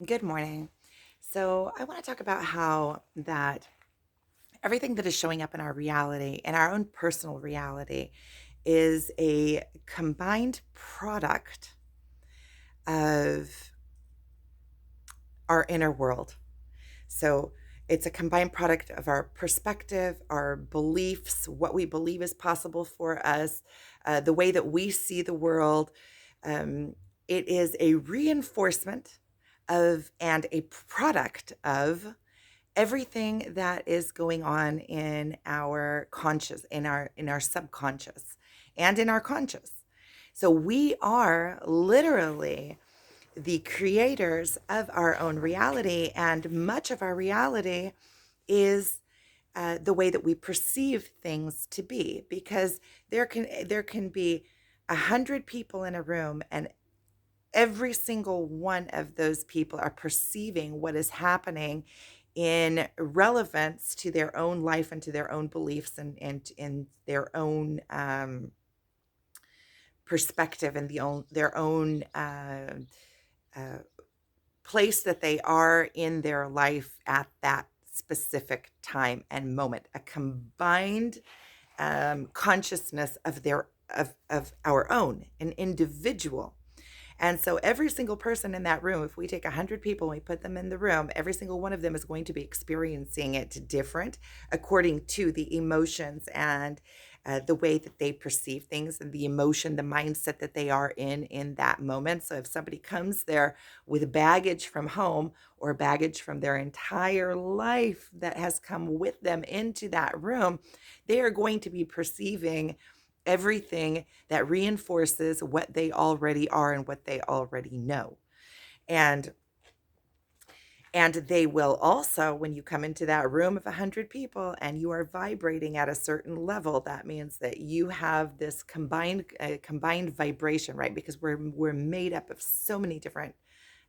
Good morning. So, I want to talk about how that everything that is showing up in our reality and our own personal reality is a combined product of our inner world. So, it's a combined product of our perspective, our beliefs, what we believe is possible for us, the way that we see the world. Um, it is a reinforcement of and a product of everything that is going on in our conscious, in our subconscious and in our conscious. So we are literally the creators of our own reality, and much of our reality is the way that we perceive things to be, because there can be 100 people in a room, and every single one of those people are perceiving what is happening in relevance to their own life and to their own beliefs, and in their own perspective, and their own uh, place that they are in their life at that specific time and moment. A combined consciousness of of our own, an individual. And so every single person in that room, if we take 100 people and we put them in the room, every single one of them is going to be experiencing it different according to the emotions and the way that they perceive things, and the emotion, the mindset that they are in that moment. So if somebody comes there with baggage from home, or baggage from their entire life that has come with them into that room, they are going to be perceiving everything that reinforces what they already are and what they already know. And they will also, when you come into that room of 100 people and you are vibrating at a certain level, that means that you have this combined vibration, right? Because we're made up of so many different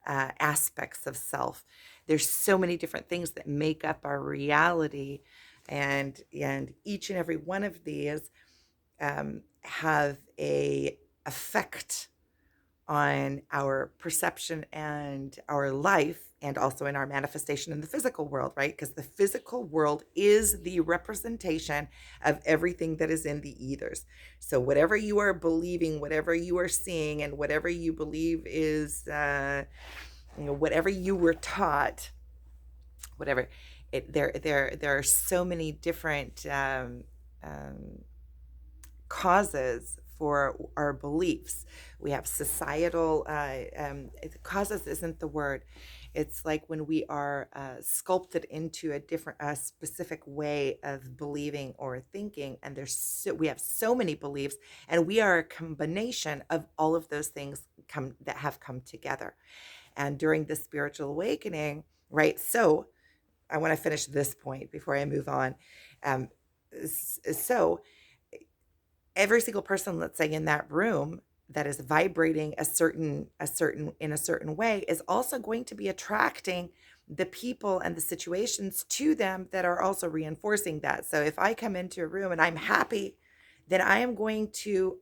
aspects of self. There's so many different things that make up our reality, and each and every one of these have a effect on our perception and our life, and also in our manifestation in the physical world, right? Because the physical world is the representation of everything that is in the ethers. So whatever you are believing, whatever you are seeing, and whatever you believe is whatever you were taught, whatever there are so many different um, causes for our beliefs. We have societal causes isn't the word. It's like when we are sculpted into a specific way of believing or thinking, and we have so many beliefs, and we are a combination of all of those things that have come together. And during the spiritual awakening, right? So I want to finish this point before I move on. Um, so every single person, let's say, in that room that is vibrating in a certain way, is also going to be attracting the people and the situations to them that are also reinforcing that. So if I come into a room and I'm happy, then I am going to,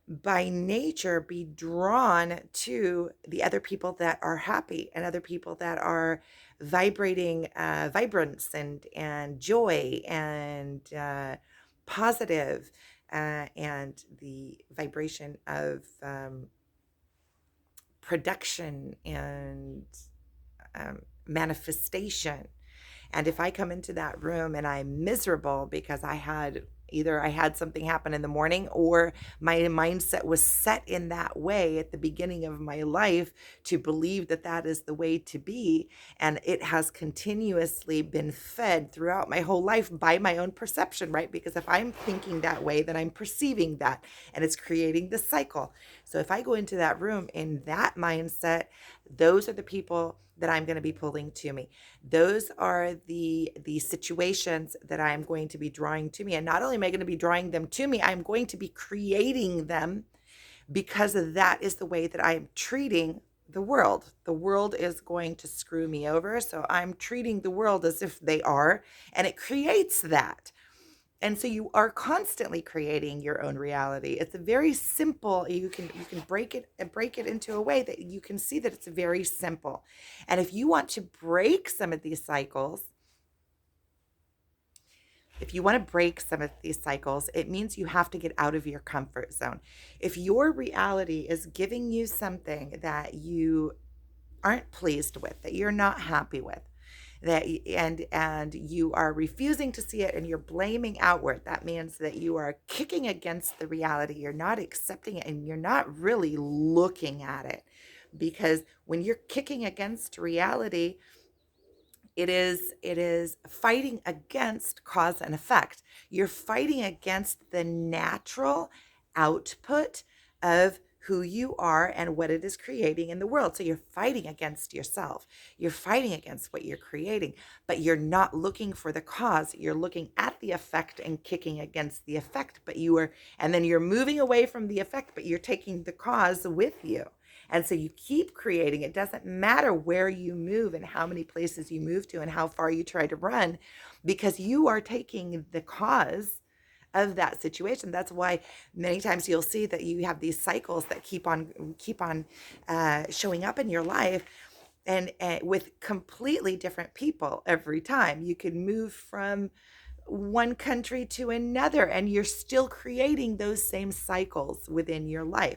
by nature, be drawn to the other people that are happy, and other people that are vibrating vibrance and joy and positive, and the vibration of production and manifestation. And if I come into that room and I'm miserable because I had something happen in the morning, or my mindset was set in that way at the beginning of my life to believe that that is the way to be, and it has continuously been fed throughout my whole life by my own perception, right? Because if I'm thinking that way, then I'm perceiving that, and it's creating the cycle. So if I go into that room in that mindset, those are the people that I'm going to be pulling to me. Those are the situations that I'm going to be drawing to me. And not only am I going to be drawing them to me, I'm going to be creating them, because that is the way that I am treating the world. The world is going to screw me over, so I'm treating the world as if they are, and it creates that. And so you are constantly creating your own reality. It's a very simple. You can break it into a way that you can see that it's very simple. And if you want to break some of these cycles, if you want to break some of these cycles, it means you have to get out of your comfort zone. If your reality is giving you something that you aren't pleased with, that you're not happy with, and you are refusing to see it and you're blaming outward, that means that you are kicking against the reality. You're not accepting it and you're not really looking at it. Because when you're kicking against reality, it is fighting against cause and effect. You're fighting against the natural output of who you are and what it is creating in the world. So you're fighting against yourself. You're fighting against what you're creating, but you're not looking for the cause. You're looking at the effect and kicking against the effect, and then you're moving away from the effect, but you're taking the cause with you. And so you keep creating. It doesn't matter where you move and how many places you move to and how far you try to run, because you are taking the cause of that situation. That's why many times you'll see that you have these cycles that keep on showing up in your life, and with completely different people every time. You can move from one country to another and you're still creating those same cycles within your life.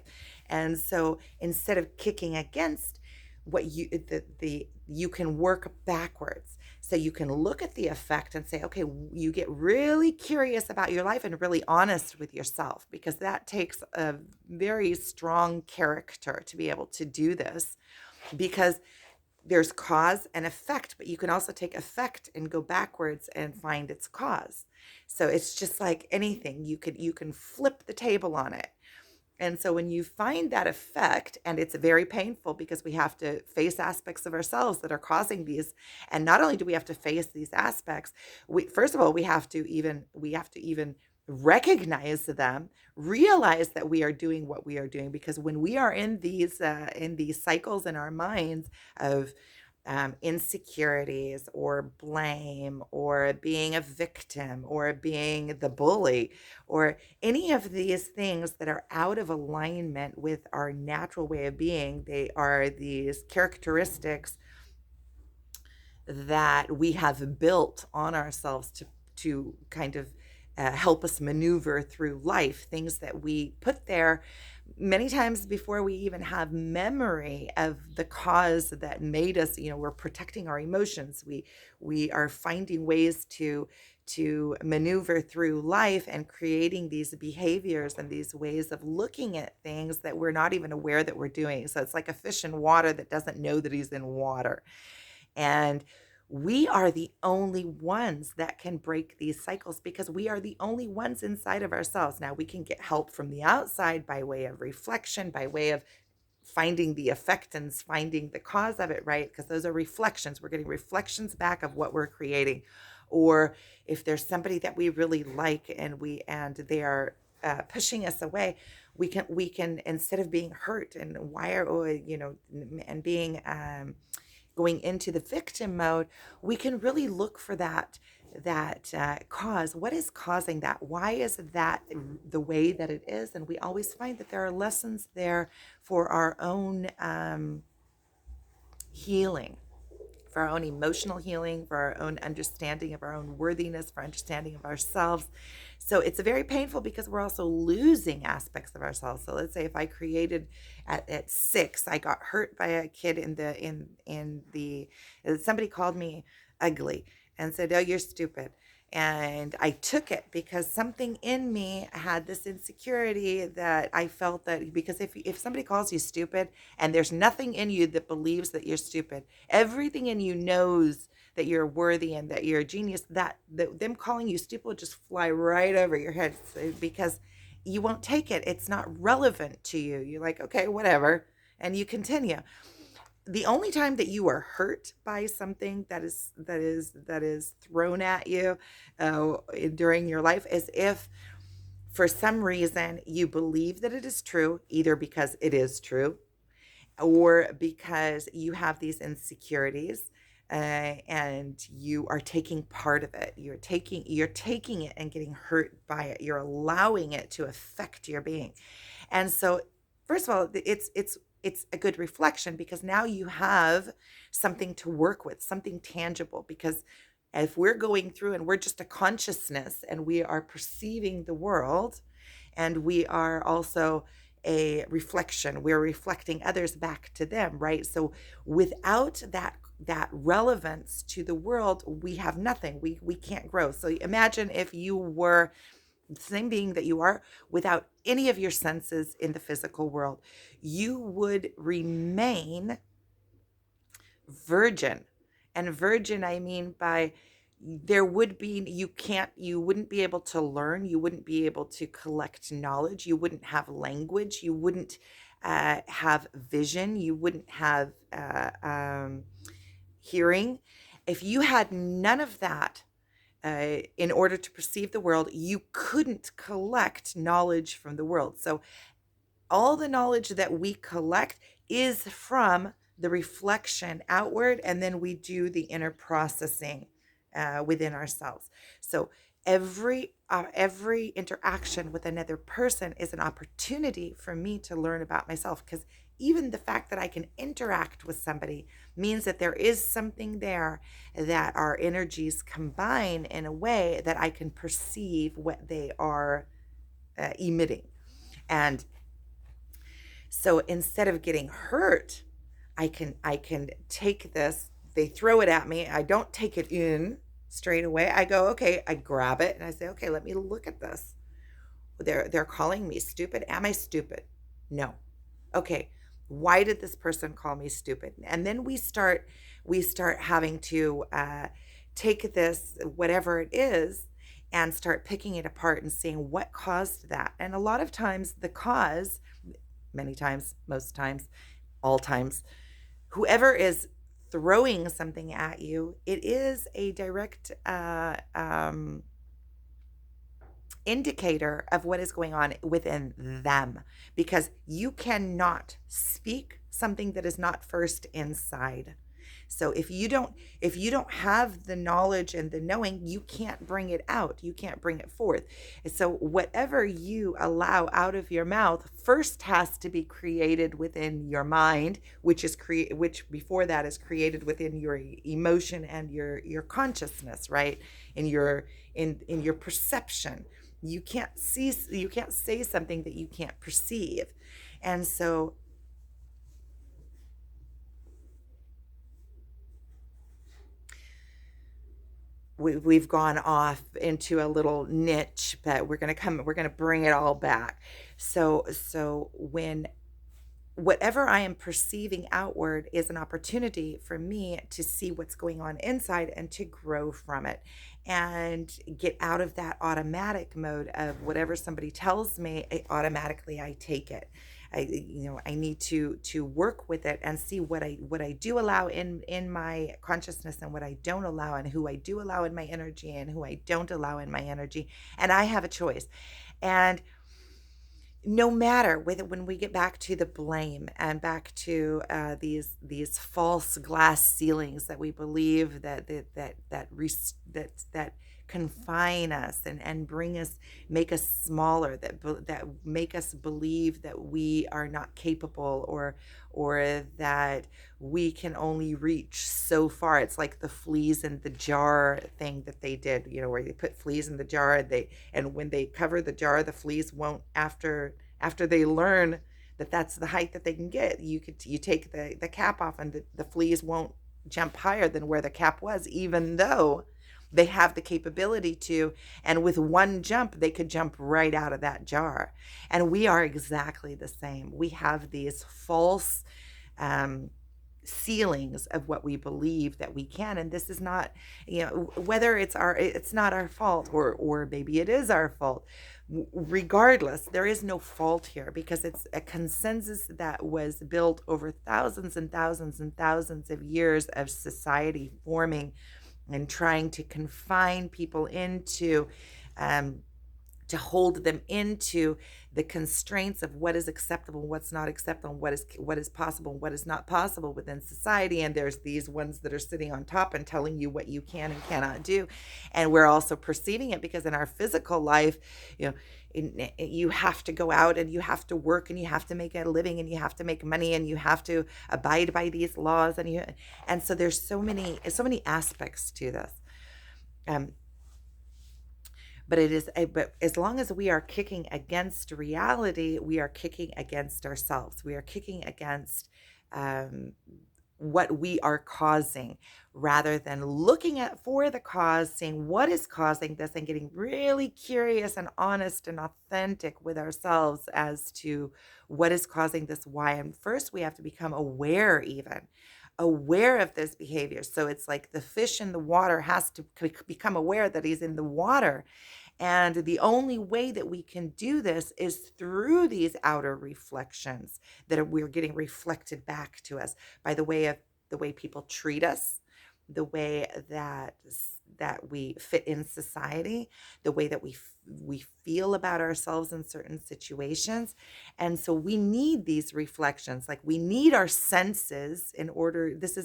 And so instead of kicking against what you can work backwards. So you can look at the effect and say, okay, you get really curious about your life and really honest with yourself, because that takes a very strong character to be able to do this, because there's cause and effect, but you can also take effect and go backwards and find its cause. So it's just like anything. You can flip the table on it. And so when you find that effect, and it's very painful because we have to face aspects of ourselves that are causing these. And not only do we have to face these aspects, first of all, we have to even recognize them, realize that we are doing what we are doing. Because when we are in these cycles in our minds of insecurities or blame or being a victim or being the bully or any of these things that are out of alignment with our natural way of being, they are these characteristics that we have built on ourselves to kind of help us maneuver through life, things that we put there many times before we even have memory of the cause that made us. We're protecting our emotions. We are finding ways to maneuver through life and creating these behaviors and these ways of looking at things that we're not even aware that we're doing. So it's like a fish in water that doesn't know that he's in water. And we are the only ones that can break these cycles, because we are the only ones inside of ourselves. Now, we can get help from the outside by way of reflection, by way of finding the effect and finding the cause of it, right? Because those are reflections. We're getting reflections back of what we're creating. Or if there's somebody that we really like and they are pushing us away, we can instead of being hurt and and being going into the victim mode, we can really look for that cause. What is causing that? Why is that the way that it is? And we always find that there are lessons there for our own healing, for our own emotional healing, for our own understanding of our own worthiness, for understanding of ourselves. So it's very painful because we're also losing aspects of ourselves. So let's say if I created at 6, I got hurt by a kid in the somebody called me ugly and said, "Oh, you're stupid." And I took it because something in me had this insecurity that I felt that, because if somebody calls you stupid and there's nothing in you that believes that you're stupid, everything in you knows that you're worthy and that you're a genius, that them calling you stupid will just fly right over your head, because you won't take it. It's not relevant to you. You're like, okay, whatever. And you continue. The only time that you are hurt by something that is thrown at you during your life is if for some reason you believe that it is true, either because it is true or because you have these insecurities and you are taking part of it. You're taking it and getting hurt by it. You're allowing it to affect your being. And so, first of all, it's a good reflection because now you have something to work with, something tangible. Because if we're going through and we're just a consciousness and we are perceiving the world, and we are also a reflection, we're reflecting others back to them, right? So without that relevance to the world, we have nothing. We can't grow. So imagine if you were the same being that you are without any of your senses in the physical world. You would remain virgin. And virgin, I mean by there would be, you wouldn't be able to learn, you wouldn't be able to collect knowledge, you wouldn't have language, you wouldn't have vision, you wouldn't have hearing. If you had none of that, in order to perceive the world, you couldn't collect knowledge from the world. So all the knowledge that we collect is from the reflection outward, and then we do the inner processing within ourselves. So every interaction with another person is an opportunity for me to learn about myself, because even the fact that I can interact with somebody means that there is something there, that our energies combine in a way that I can perceive what they are emitting. And so instead of getting hurt, I can take this. They throw it at me. I don't take it in straight away. I go, okay, I grab it and I say, okay, let me look at this. They're calling me stupid. Am I stupid? No. Okay. Why did this person call me stupid? And then we start having to take this, whatever it is, and start picking it apart and seeing what caused that. And a lot of times the cause, many times, most times, all times, whoever is throwing something at you, it is a direct indicator of what is going on within them, because you cannot speak something that is not first inside. So if you don't have the knowledge and the knowing, you can't bring it out, you can't bring it forth. And so whatever you allow out of your mouth first has to be created within your mind, which before that is created within your emotion and your consciousness, right? In your perception. You can't say something that you can't perceive. And so we've gone off into a little niche, but we're going to bring it all back. So when whatever I am perceiving outward is an opportunity for me to see what's going on inside and to grow from it and get out of that automatic mode of whatever somebody tells me, automatically I take it. I need to work with it and see what I do allow in my consciousness and what I don't allow, and who I do allow in my energy and who I don't allow in my energy. And I have a choice. And no matter when we get back to the blame and back to these false glass ceilings that we believe that confine us and make us smaller, that make us believe that we are not capable, or that we can only reach so far. It's like the fleas in the jar thing that they did, where they put fleas in the jar, and when they cover the jar, the fleas won't, after they learn that that's the height that they can get, you take the cap off, and the fleas won't jump higher than where the cap was, even though they have the capability to, and with one jump they could jump right out of that jar. And we are exactly the same. We have these false ceilings of what we believe that we can, and this is not, whether it's not our fault, or maybe it is our fault. Regardless, there is no fault here, because it's a consensus that was built over thousands and thousands and thousands of years of society forming and trying to confine people into, to hold them into the constraints of what is acceptable, what's not acceptable, what is possible, what is not possible within society. And there's these ones that are sitting on top and telling you what you can and cannot do. And we're also perceiving it because in our physical life, you know, you have to go out and you have to work and you have to make a living and you have to make money and you have to abide by these laws and so there's so many aspects to this. Um, but as long as we are kicking against reality, we are kicking against ourselves. We are kicking against um, what we are causing rather than looking at for the cause, seeing what is causing this and getting really curious and honest and authentic with ourselves as to what is causing this, why. And first we have to become aware of this behavior. So it's like the fish in the water has to become aware that he's in the water. And the only way that we can do this is through these outer reflections we're getting reflected back to us by the way people treat us, the way that we fit in society, the way that we feel about ourselves in certain situations. And so we need these reflections. Like we need our senses in order. This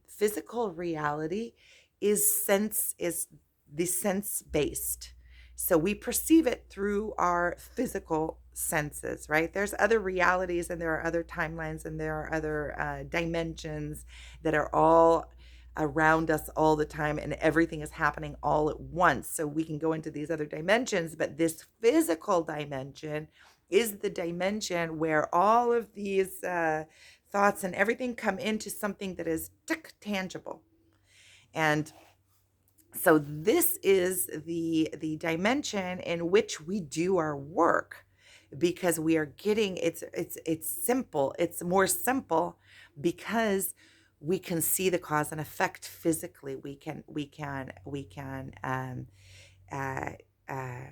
physical reality is the sense based. So we perceive it through our physical senses, right? There's other realities and there are other timelines and there are other dimensions that are all around us all the time and everything is happening all at once. So we can go into these other dimensions, but this physical dimension is the dimension where all of these thoughts and everything come into something that is tangible. And so this is the dimension in which we do our work, because we are getting it's simple. It's more simple because we can see the cause and effect physically. Uh, uh,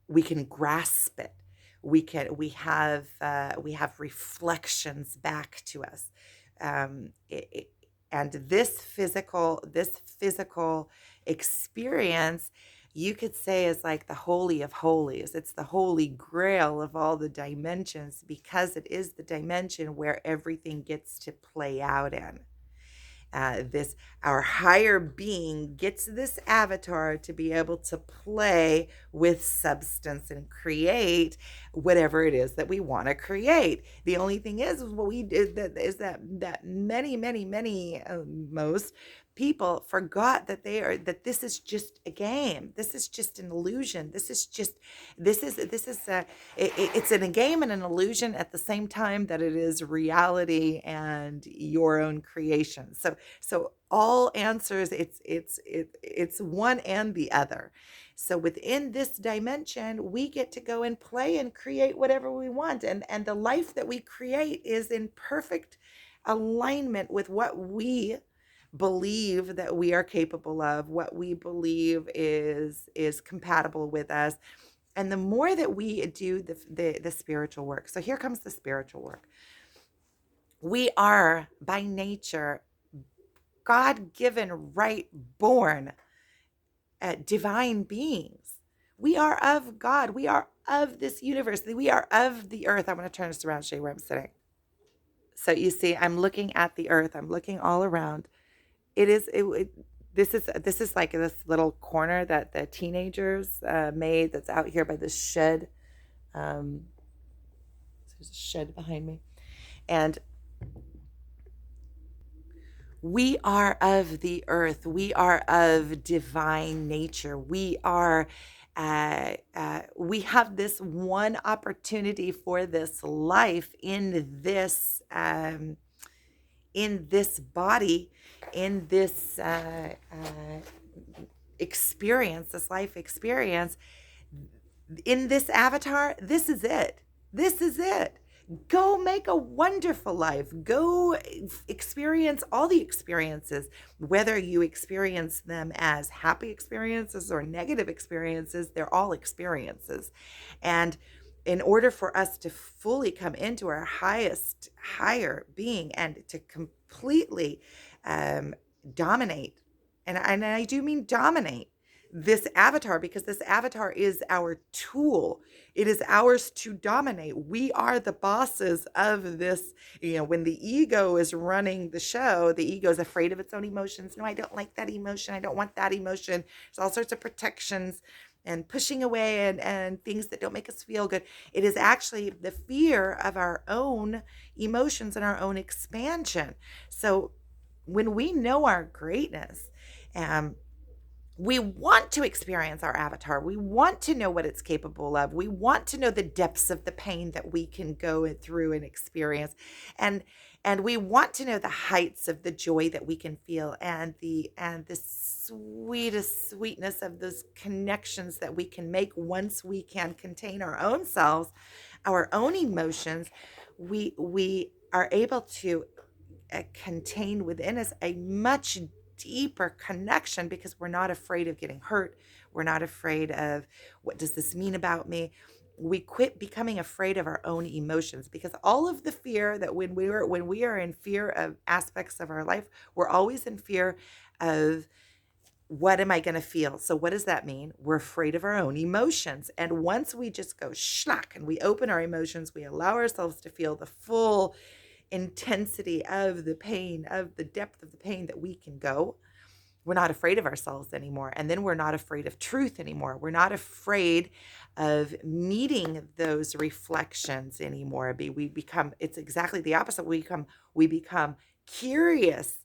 we can grasp it. We have reflections back to us. And this physical experience, you could say, is like the holy of holies. It's the holy grail of all the dimensions because it is the dimension where everything gets to play out in. Our higher being gets this avatar to be able to play with substance and create whatever it is that we want to create. The only thing is what we did that many most people forgot that this is just a game. This is just an illusion. It's in a game and an illusion at the same time that it is reality and your own creation. So all answers, it's one and the other. So within this dimension, we get to go and play and create whatever we want. And the life that we create is in perfect alignment with what we believe that we are capable of, what we believe is compatible with us. And the more that we do the spiritual work. So here comes the spiritual work. We are by nature God-given, right-born divine beings. We are of God. We are of this universe. We are of the earth. I'm going to turn this around and show you where I'm sitting. So you see, I'm looking at the earth. I'm looking all around. This is like this little corner that the teenagers made that's out here by this shed. There's a shed behind me. And we are of the earth. We are of divine nature. We have this one opportunity for this life in this body, in this experience, this life experience, in this avatar. This is it. This is it. Go make a wonderful life. Go experience all the experiences, whether you experience them as happy experiences or negative experiences, they're all experiences. And in order for us to fully come into our higher being and to completely dominate, and I do mean dominate this avatar, because this avatar is our tool. It is ours to dominate. We are the bosses of this. When the ego is running the show, the ego is afraid of its own emotions. No, I don't like that emotion. I don't want that emotion. There's all sorts of protections and pushing away and things that don't make us feel good. It is actually the fear of our own emotions and our own expansion. So when we know our greatness, um, we want to experience our avatar. We want to know what it's capable of. We want to know the depths of the pain that we can go through and experience. And we want to know the heights of the joy that we can feel, and the sweetest sweetness of those connections that we can make once we can contain our own selves, our own emotions. We are able to contain within us a much deeper connection, because we're not afraid of getting hurt. We're not afraid of, what does this mean about me? We quit becoming afraid of our own emotions, because all of the fear that when we are in fear of aspects of our life, we're always in fear of, what am I going to feel? So what does that mean? We're afraid of our own emotions. And once we just go schlock and we open our emotions, we allow ourselves to feel the full intensity of the pain, of the depth of the pain that we can go. We're not afraid of ourselves anymore. And then we're not afraid of truth anymore. We're not afraid of meeting those reflections anymore. It's exactly the opposite. We become curious,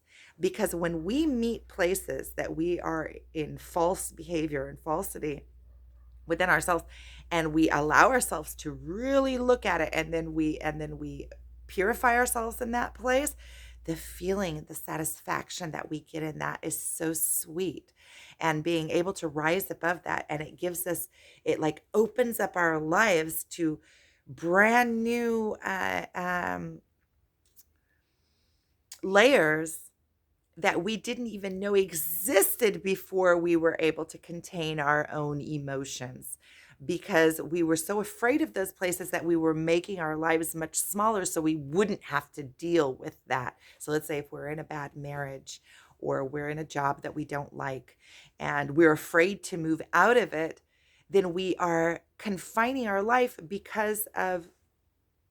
because when we meet places that we are in false behavior and falsity within ourselves, and we allow ourselves to really look at it, and then we purify ourselves in that place, the feeling, the satisfaction that we get in that is so sweet. And being able to rise above that, and it like opens up our lives to brand new layers that we didn't even know existed before we were able to contain our own emotions, because we were so afraid of those places that we were making our lives much smaller so we wouldn't have to deal with that. So let's say if we're in a bad marriage, or we're in a job that we don't like, and we're afraid to move out of it, then we are confining our life because of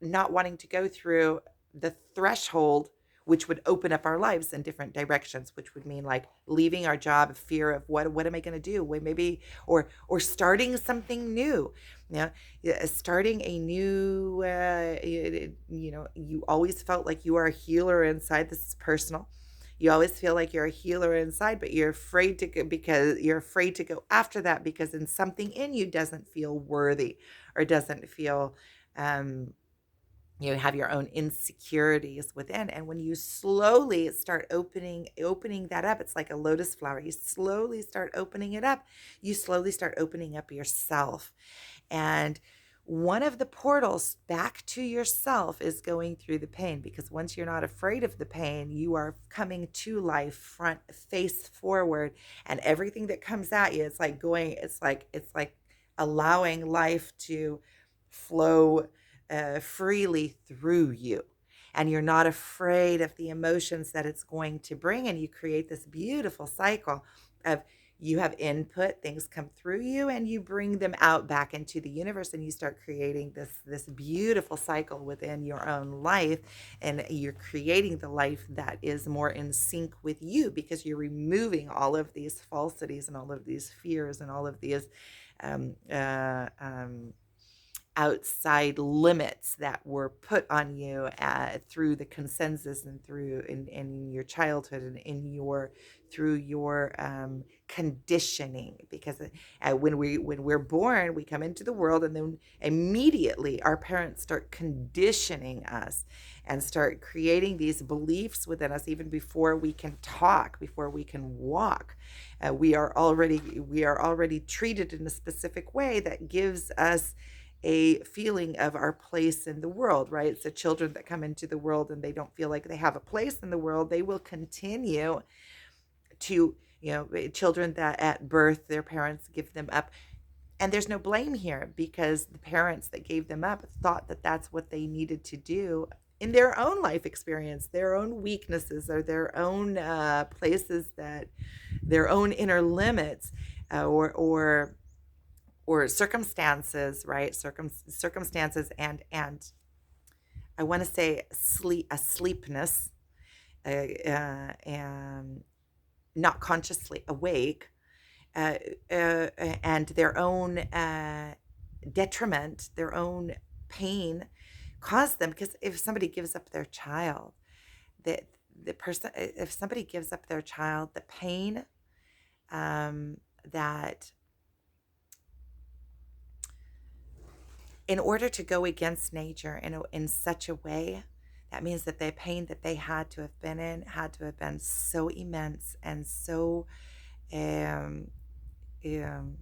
not wanting to go through the threshold, which would open up our lives in different directions, which would mean like leaving our job, fear of what am I going to do? Well, maybe, or starting something new. Starting a new, you always felt like you are a healer inside. This is personal. You always feel like you're a healer inside, but you're afraid to go, because you're afraid to go after that, because in something in you doesn't feel worthy, or doesn't feel, you have your own insecurities within. And when you slowly start opening that up, it's like a lotus flower. You slowly start opening it up. You slowly start opening up yourself. And one of the portals back to yourself is going through the pain, because once you're not afraid of the pain, you are coming to life front face forward, and everything that comes at you, it's like allowing life to flow freely through you. And you're not afraid of the emotions that it's going to bring. And you create this beautiful cycle of, you have input, things come through you, and you bring them out back into the universe, and you start creating this beautiful cycle within your own life. And you're creating the life that is more in sync with you, because you're removing all of these falsities and all of these fears and all of these um, uh, um, outside limits that were put on you through the consensus, and through in your childhood, and through your conditioning. Because when we're born, we come into the world, and then immediately our parents start conditioning us and start creating these beliefs within us, even before we can talk, before we can walk. We are already treated in a specific way that gives us a feeling of our place in the world, right? So children that come into the world and they don't feel like they have a place in the world, they will continue to, children that at birth their parents give them up. And there's no blame here, because the parents that gave them up thought that that's what they needed to do in their own life experience, their own weaknesses, or their own places, that their own inner limits. or or circumstances, right? Circumstances and I want to say asleepness, and not consciously awake, uh, and their own detriment, their own pain cause them. Because if somebody gives up their child, the the person, if somebody gives up their child, the pain, that in order to go against nature in such a way, that means that the pain that they had to have been in had to have been so immense and so um, um,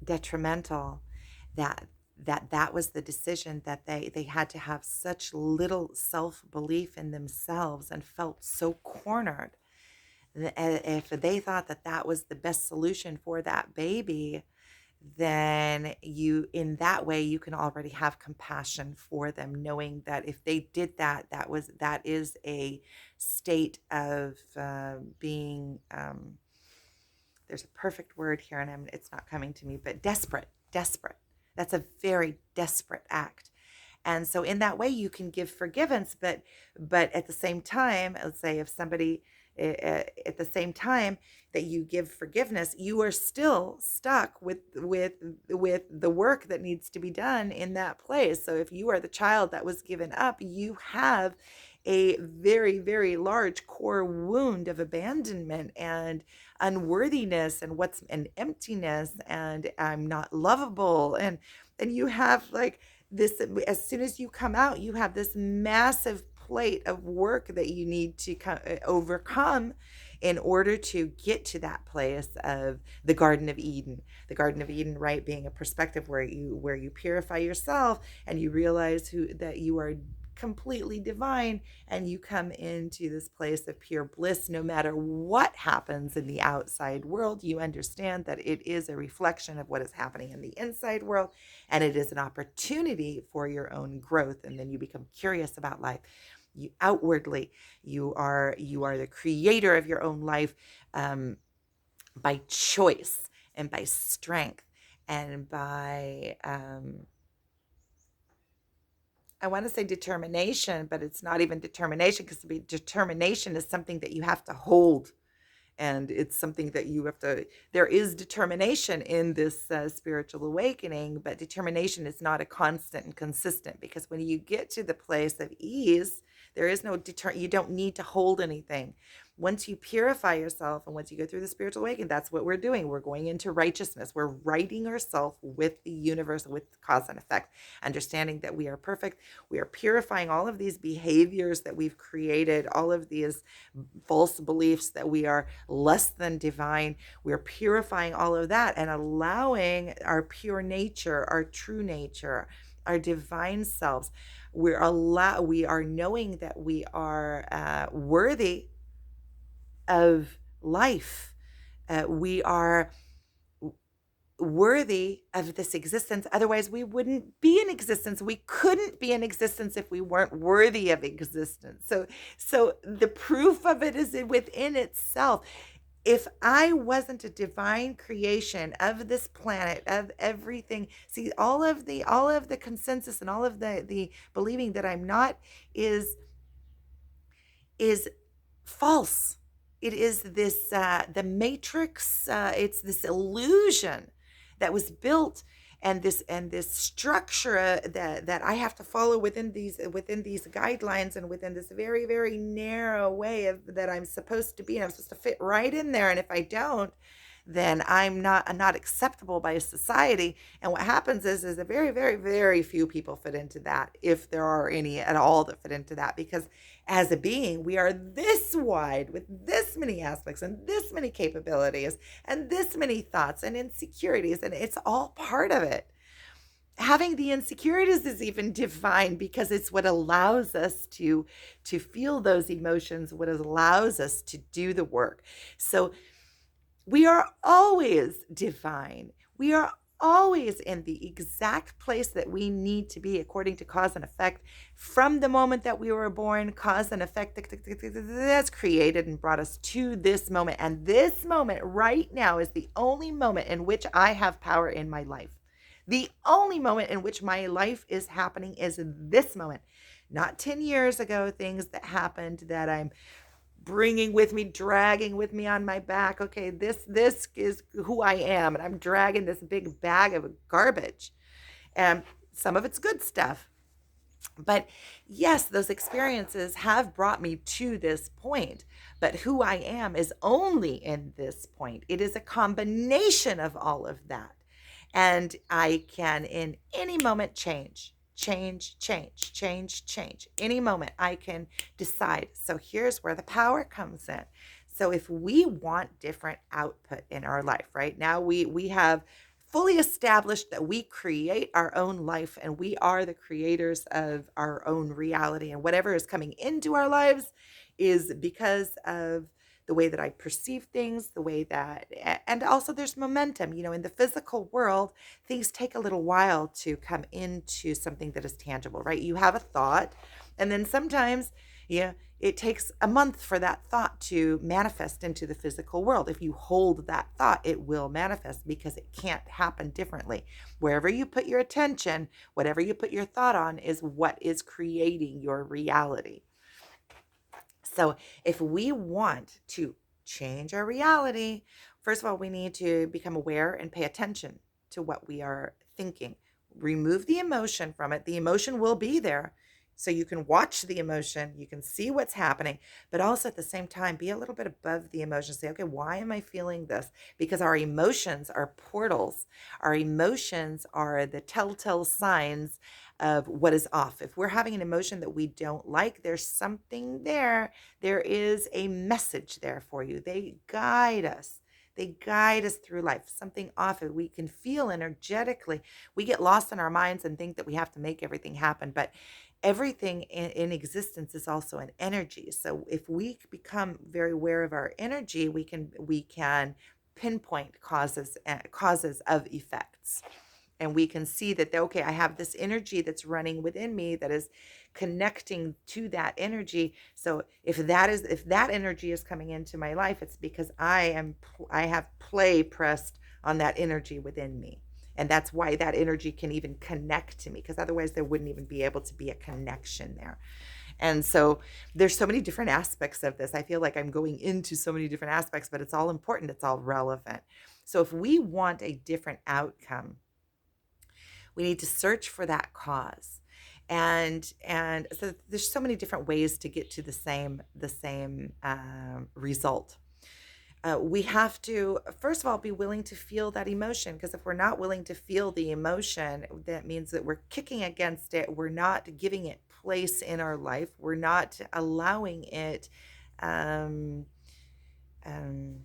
detrimental, that that was the decision, that they had to have such little self-belief in themselves and felt so cornered. If they thought that that was the best solution for that baby, then you, in that way, you can already have compassion for them, knowing that if they did that, that is a state of being, there's a perfect word here and it's not coming to me, but desperate. That's a very desperate act. And so in that way you can give forgiveness, but at the same time, let's say if somebody, at the same time that you give forgiveness, you are still stuck with the work that needs to be done in that place. So if you are the child that was given up, you have a very, very large core wound of abandonment and unworthiness, and what's an emptiness, and I'm not lovable, and you have like this. As soon as you come out, you have this massive plate of work that you need to overcome in order to get to that place of the Garden of Eden. The Garden of Eden, right, being a perspective where you purify yourself and you realize who that you are completely divine, and you come into this place of pure bliss. No matter what happens in the outside world, you understand that it is a reflection of what is happening in the inside world, and it is an opportunity for your own growth. And then you become curious about life. You outwardly, you are the creator of your own life, by choice and by strength and by I want to say determination, but it's not even determination, because determination is something that you have to hold, and it's something that you have to. There is determination in this spiritual awakening, but determination is not a constant and consistent, because when you get to the place of ease, there is no you don't need to hold anything. Once you purify yourself and once you go through the spiritual awakening, that's what we're doing. We're going into righteousness. We're righting ourselves with the universe, with cause and effect, understanding that we are perfect. We are purifying all of these behaviors that we've created, all of these false beliefs that we are less than divine. We're purifying all of that and allowing our pure nature, our true nature, our divine selves. We are knowing that we are worthy of life. We are worthy of this existence. Otherwise, we wouldn't be in existence. We couldn't be in existence if we weren't worthy of existence. So the proof of it is within itself. If I wasn't a divine creation of this planet, of everything, see, all of the consensus and all of the believing that I'm not is false. It is this the matrix. It's this illusion that was built, and this structure that I have to follow within these guidelines and within this very, very narrow way of that I'm supposed to be, and I'm supposed to fit right in there. And if I don't, then I'm not acceptable by society. And what happens is a very, very, very few people fit into that, if there are any at all that fit into that, because as a being, we are this wide with this many aspects and this many capabilities and this many thoughts and insecurities, and it's all part of it. Having the insecurities is even divine, because it's what allows us to feel those emotions, what allows us to do the work. So we are always divine. We are always in the exact place that we need to be according to cause and effect from the moment that we were born. Cause and effect that's created and brought us to this moment. And this moment right now is the only moment in which I have power in my life. The only moment in which my life is happening is this moment. Not 10 years ago, things that happened that I'm bringing with me, dragging with me on my back. Okay, this is who I am, and I'm dragging this big bag of garbage. And some of it's good stuff. But yes, those experiences have brought me to this point. But who I am is only in this point. It is a combination of all of that. And I can, in any moment, change. Any moment, I can decide. So here's where the power comes in. So if we want different output in our life, right now, we have fully established that we create our own life and we are the creators of our own reality. And whatever is coming into our lives is because of the way that I perceive things, the way that, and also there's momentum. In the physical world, things take a little while to come into something that is tangible, right? You have a thought, and then sometimes, it takes a month for that thought to manifest into the physical world. If you hold that thought, it will manifest because it can't happen differently. Wherever you put your attention, whatever you put your thought on is what is creating your reality. So if we want to change our reality, first of all, we need to become aware and pay attention to what we are thinking. Remove the emotion from it. The emotion will be there. So you can watch the emotion, you can see what's happening, but also at the same time, be a little bit above the emotion. Say, okay, why am I feeling this? Because our emotions are portals. Our emotions are the telltale signs of what is off. If we're having an emotion that we don't like, there's something there. There is a message there for you. They guide us. They guide us through life. Something off it. We can feel energetically. We get lost in our minds and think that we have to make everything happen. But everything in existence is also an energy. So if we become very aware of our energy, we can pinpoint causes of effects. And we can see that, okay, I have this energy that's running within me that is connecting to that energy. So if that energy is coming into my life, it's because I have play pressed on that energy within me. And that's why that energy can even connect to me, because otherwise there wouldn't even be able to be a connection there. And so there's so many different aspects of this. I feel like I'm going into so many different aspects, but it's all important. It's all relevant. So if we want a different outcome, we need to search for that cause. And so there's so many different ways to get to the same result. We have to, first of all, be willing to feel that emotion, because if we're not willing to feel the emotion, that means that we're kicking against it. We're not giving it place in our life. We're not allowing it um, um,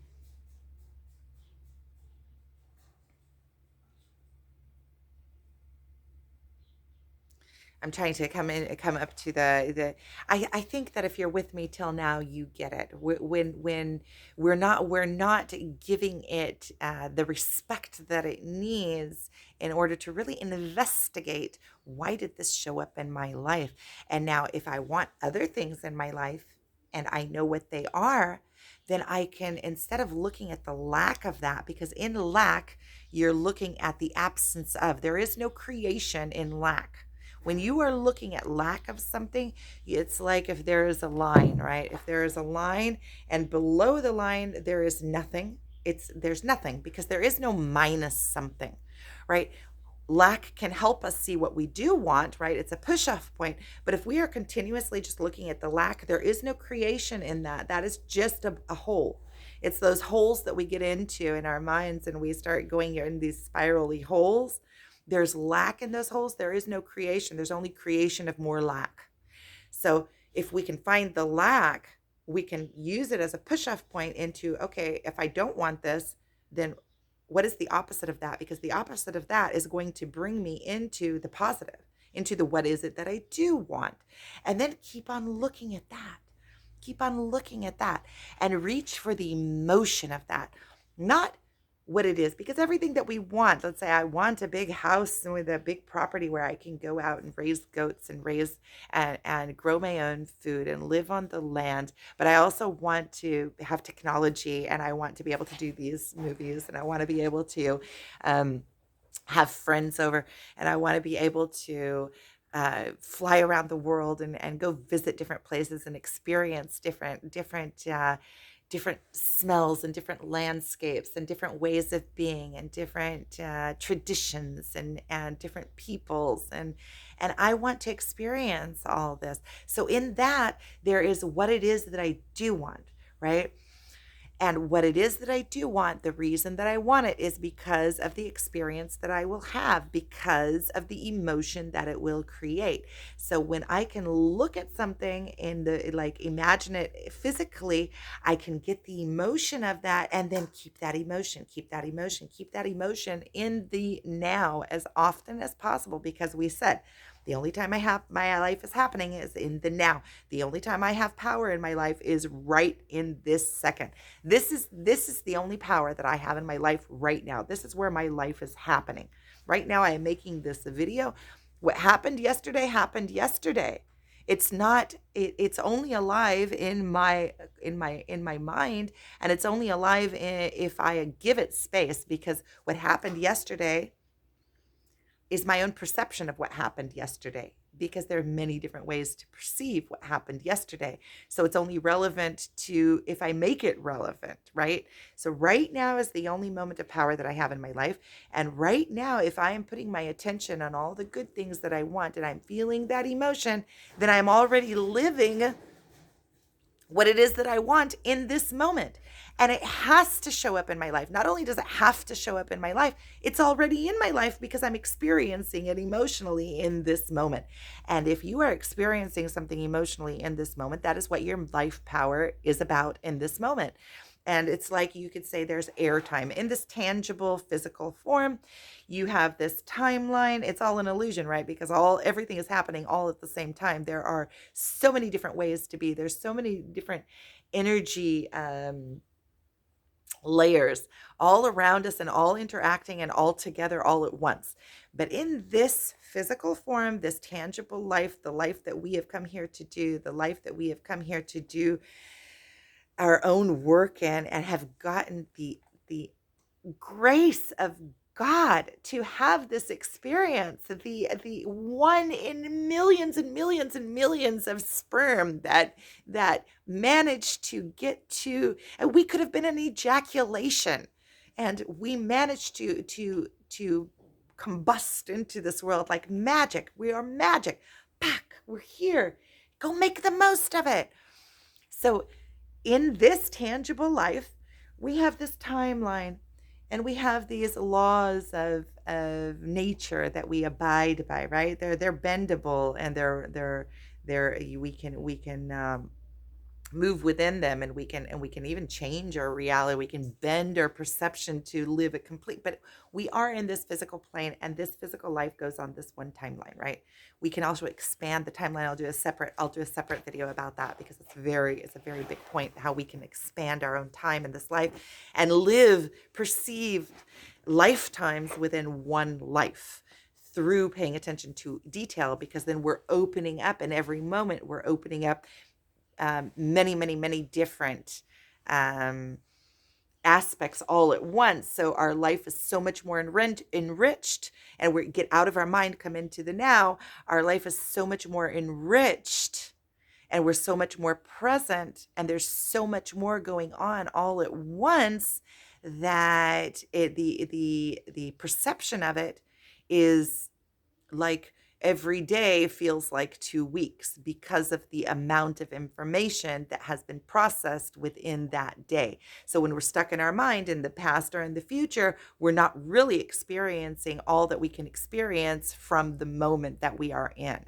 I'm trying to come up to I think that if you're with me till now, you get it. When we're not giving it the respect that it needs in order to really investigate, why did this show up in my life? And now if I want other things in my life and I know what they are, then I can, instead of looking at the lack of that, because in lack, you're looking at the absence of. There is no creation in lack. When you are looking at lack of something, it's like if there is a line, right? If there is a line and below the line there is nothing, there's nothing, because there is no minus something, right? Lack can help us see what we do want, right? It's a push-off point. But if we are continuously just looking at the lack, there is no creation in that. That is just a hole. It's those holes that we get into in our minds, and we start going in these spirally holes. There's lack in those holes. There is no creation. There's only creation of more lack. So if we can find the lack, we can use it as a push-off point into, okay, if I don't want this, then what is the opposite of that? Because the opposite of that is going to bring me into the positive, into the what is it that I do want. And then keep on looking at that. Keep on looking at that and reach for the emotion of that. Not what it is, because everything that we want, let's say I want a big house with a big property where I can go out and raise goats and raise and grow my own food and live on the land, but I also want to have technology, and I want to be able to do these movies, and I want to be able to um, have friends over, and I want to be able to fly around the world and go visit different places and experience different smells and different landscapes and different ways of being and different traditions and different peoples, and I want to experience all this. So in that, there is what it is that I do want, right? And what it is that I do want, the reason that I want it is because of the experience that I will have, because of the emotion that it will create. So when I can look at something in the, like, imagine it physically, I can get the emotion of that and then keep that emotion, keep that emotion, keep that emotion in the now as often as possible, because we said, the only time I have my life is happening is in the now. The only time I have power in my life is right in this second. This is the only power that I have in my life right now. This is where my life is happening. Right now I am making this video. What happened yesterday happened yesterday. It's not it's only alive in my mind, and it's only alive if I give it space, because what happened yesterday is my own perception of what happened yesterday, because there are many different ways to perceive what happened yesterday. So it's only relevant to if I make it relevant, right? So right now is the only moment of power that I have in my life. And right now, if I am putting my attention on all the good things that I want and I'm feeling that emotion, then I'm already living what it is that I want in this moment. And it has to show up in my life. Not only does it have to show up in my life, it's already in my life because I'm experiencing it emotionally in this moment. And if you are experiencing something emotionally in this moment, that is what your life power is about in this moment. And it's like you could say there's airtime in this tangible physical form. You have this timeline. It's all an illusion, right? Because everything is happening all at the same time. There are so many different ways to be. There's so many different energy layers all around us and all interacting and all together all at once. But in this physical form, this tangible life, the life that we have come here to do, the life that we have come here to do our own work in, and have gotten the grace of God to have this experience, the one in millions and millions and millions of sperm that managed to get to, and we could have been an ejaculation, and we managed to combust into this world like magic. We are magic. Back, we're here. Go make the most of it. So in this tangible life, we have this timeline, and we have these laws of nature that we abide by, right? They're bendable, and they're we can move within them, and we can even change our reality. We can bend our perception to live a complete, but we are in this physical plane, and this physical life goes on this one timeline, right? We can also expand the timeline. I'll do a separate video about that, because it's a very big point, how we can expand our own time in this life and live perceived lifetimes within one life through paying attention to detail, because then we're opening up, in every moment we're opening up many, many, many different um, aspects all at once. So our life is so much more enriched, and we get out of our mind, come into the now. Our life is so much more enriched, and we're so much more present, and there's so much more going on all at once, that the perception of it is like every day feels like 2 weeks, because of the amount of information that has been processed within that day. So when we're stuck in our mind in the past or in the future, we're not really experiencing all that we can experience from the moment that we are in.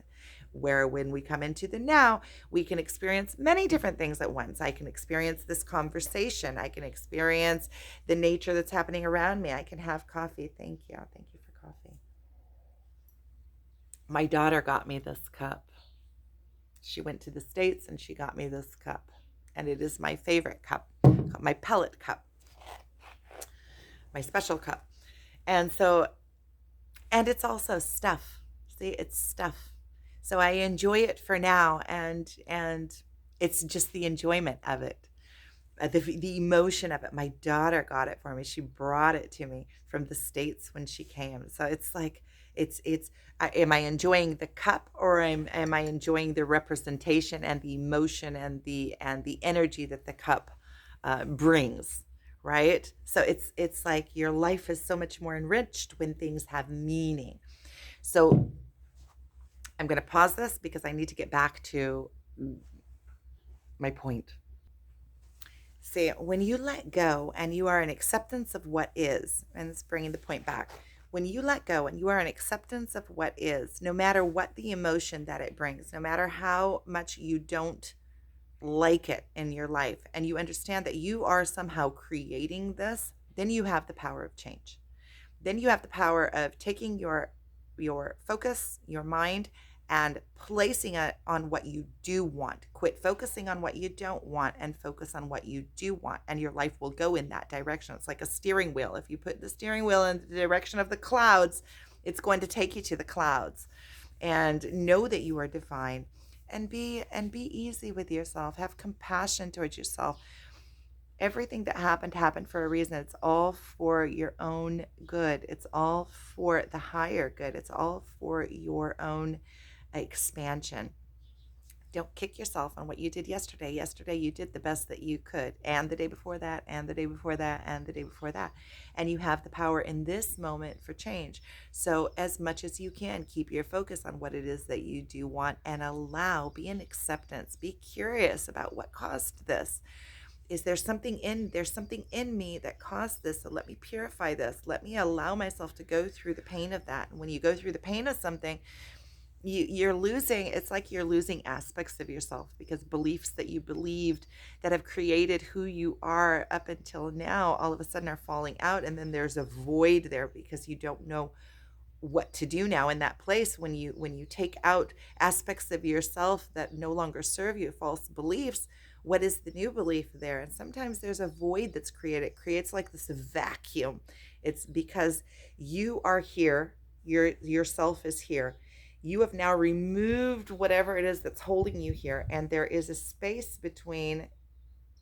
Where when we come into the now, we can experience many different things at once. I can experience this conversation. I can experience the nature that's happening around me. I can have coffee. Thank you. Thank you for coffee. My daughter got me this cup. She went to the States and she got me this cup. And it is my favorite cup, my pellet cup. my special cup. And so, and it's also stuff. See, it's stuff. So I enjoy it for now, and it's just the enjoyment of it. The emotion of it. My daughter got it for me. She brought it to me from the States when she came. So it's like it's am I enjoying the cup, or am I enjoying the representation and the emotion and the energy that the cup brings, right? So it's like your life is so much more enriched when things have meaning. So I'm going to pause this because I need to get back to my point. See, when you let go and you are in acceptance of what is, and it's bringing the point back. When you let go and you are in acceptance of what is, no matter what the emotion that it brings, no matter how much you don't like it in your life, and you understand that you are somehow creating this, then you have the power of change. Then you have the power of taking your focus, your mind, and placing it on what you do want. Quit focusing on what you don't want and focus on what you do want, and your life will go in that direction. It's like a steering wheel. If you put the steering wheel in the direction of the clouds, it's going to take you to the clouds. And know that you are divine, and be easy with yourself. Have compassion towards yourself. Everything that happened for a reason. It's all for your own good. It's all for the higher good. It's all for your own expansion. Don't kick yourself on what you did yesterday. Yesterday you did the best that you could, and the day before that, and the day before that, and the day before that. And you have the power in this moment for change. So as much as you can, keep your focus on what it is that you do want, and be in acceptance. Be curious about what caused this. Is there's something in me that caused this, so let me purify this. Let me allow myself to go through the pain of that. And when you go through the pain of something, you're losing, it's like you're losing aspects of yourself, because beliefs that you believed that have created who you are up until now all of a sudden are falling out, and then there's a void there because you don't know what to do now in that place. When you take out aspects of yourself that no longer serve you, false beliefs, what is the new belief there? And sometimes there's a void that's created. It creates like this vacuum. It's because you are here, yourself is here. You have now removed whatever it is that's holding you here, and there is a space between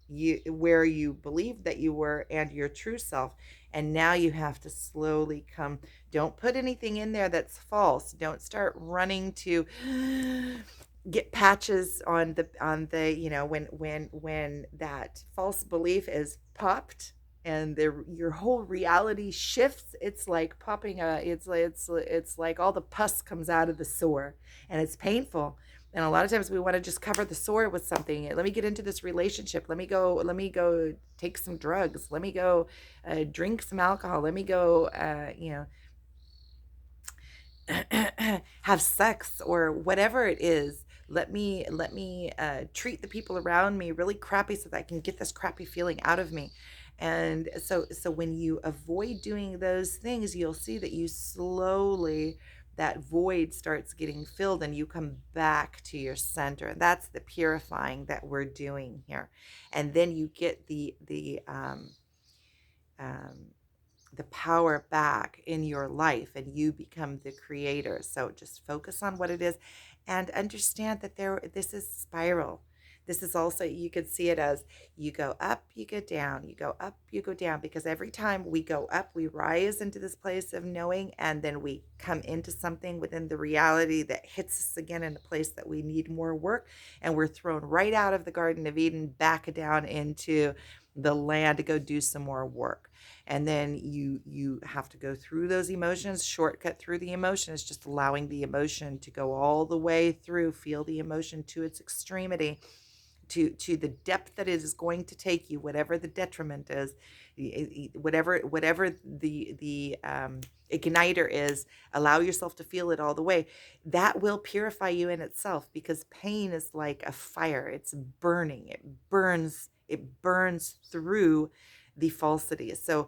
you, where you believed that you were, and your true self. And now you have to slowly come. Don't put anything in there that's false. Don't start running to get patches on the when that false belief is popped, and your whole reality shifts. It's like popping it's like all the pus comes out of the sore, and it's painful. And a lot of times we want to just cover the sore with something. Let me get into this relationship. Let me go take some drugs. Let me go drink some alcohol. Let me go, have sex, or whatever it is. Let me treat the people around me really crappy so that I can get this crappy feeling out of me. And so when you avoid doing those things, you'll see that you slowly, that void starts getting filled, and you come back to your center. And that's the purifying that we're doing here. And then you get um, the power back in your life, and you become the creator. So just focus on what it is, and understand that this is spiral. This is also, you could see it as you go up, you go down, you go up, you go down, because every time we go up, we rise into this place of knowing, and then we come into something within the reality that hits us again in a place that we need more work, and we're thrown right out of the Garden of Eden back down into the land to go do some more work. And then you have to go through those emotions. Shortcut through the emotion is just allowing the emotion to go all the way through. Feel the emotion to its extremity, to the depth that it is going to take you, whatever the detriment is, whatever the igniter is. Allow yourself to feel it all the way. That will purify you in itself, because pain is like a fire. It's burning. It burns through the falsities. So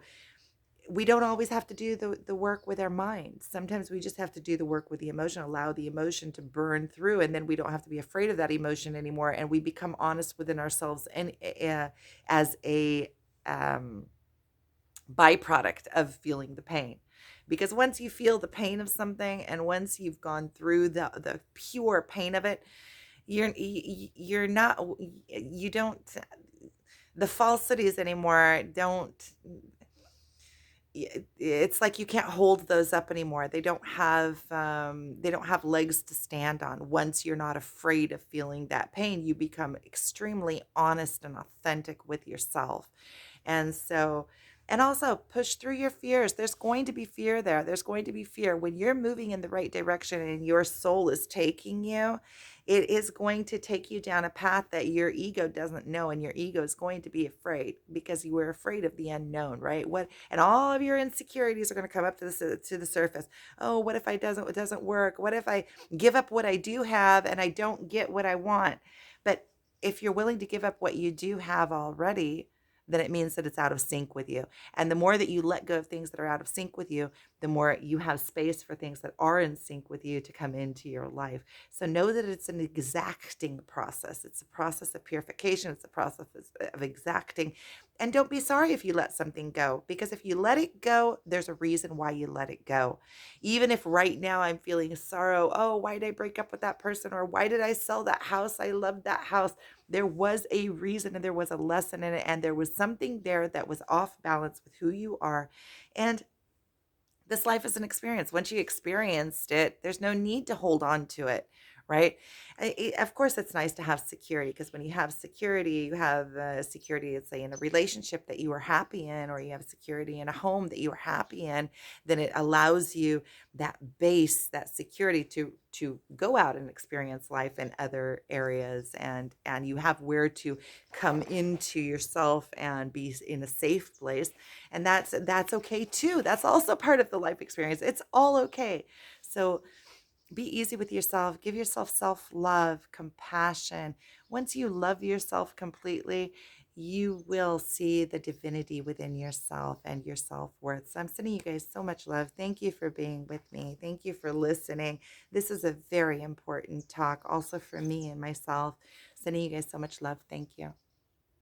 we don't always have to do the work with our mind. Sometimes we just have to do the work with the emotion, allow the emotion to burn through, and then we don't have to be afraid of that emotion anymore, and we become honest within ourselves, and as a byproduct of feeling the pain. Because once you feel the pain of something, and once you've gone through the pure pain of it, you're not, you don't, the falsities anymore don't, it's like you can't hold those up anymore. They don't have legs to stand on. Once you're not afraid of feeling that pain, you become extremely honest and authentic with yourself. And so, and also push through your fears. There's going to be fear there. There's going to be fear. When you're moving in the right direction and your soul is taking you, it is going to take you down a path that your ego doesn't know. And your ego is going to be afraid because you were afraid of the unknown, right? What, and all of your insecurities are going to come up to the surface. Oh, what if it doesn't work? What if I give up what I do have and I don't get what I want? But if you're willing to give up what you do have already, then it means that it's out of sync with you. And the more that you let go of things that are out of sync with you, the more you have space for things that are in sync with you to come into your life. So know that it's an exacting process. It's a process of purification. It's a process of exacting. And don't be sorry if you let something go, because if you let it go, there's a reason why you let it go. Even if right now I'm feeling sorrow, oh, why did I break up with that person? Or why did I sell that house? I loved that house. There was a reason and there was a lesson in it, and there was something there that was off balance with who you are. And this life is an experience. Once you experienced it, there's no need to hold on to it, right? Of course, it's nice to have security, because when you have security, you have security, let's say, in a relationship that you are happy in, or you have security in a home that you are happy in. Then it allows you that base, that security to go out and experience life in other areas, and you have where to come into yourself and be in a safe place. And that's okay too. That's also part of the life experience. It's all okay. So be easy with yourself. Give yourself self-love, compassion. Once you love yourself completely, you will see the divinity within yourself and your self-worth. So I'm sending you guys so much love. Thank you for being with me. Thank you for listening. This is a very important talk also for me and myself. Sending you guys so much love. Thank you.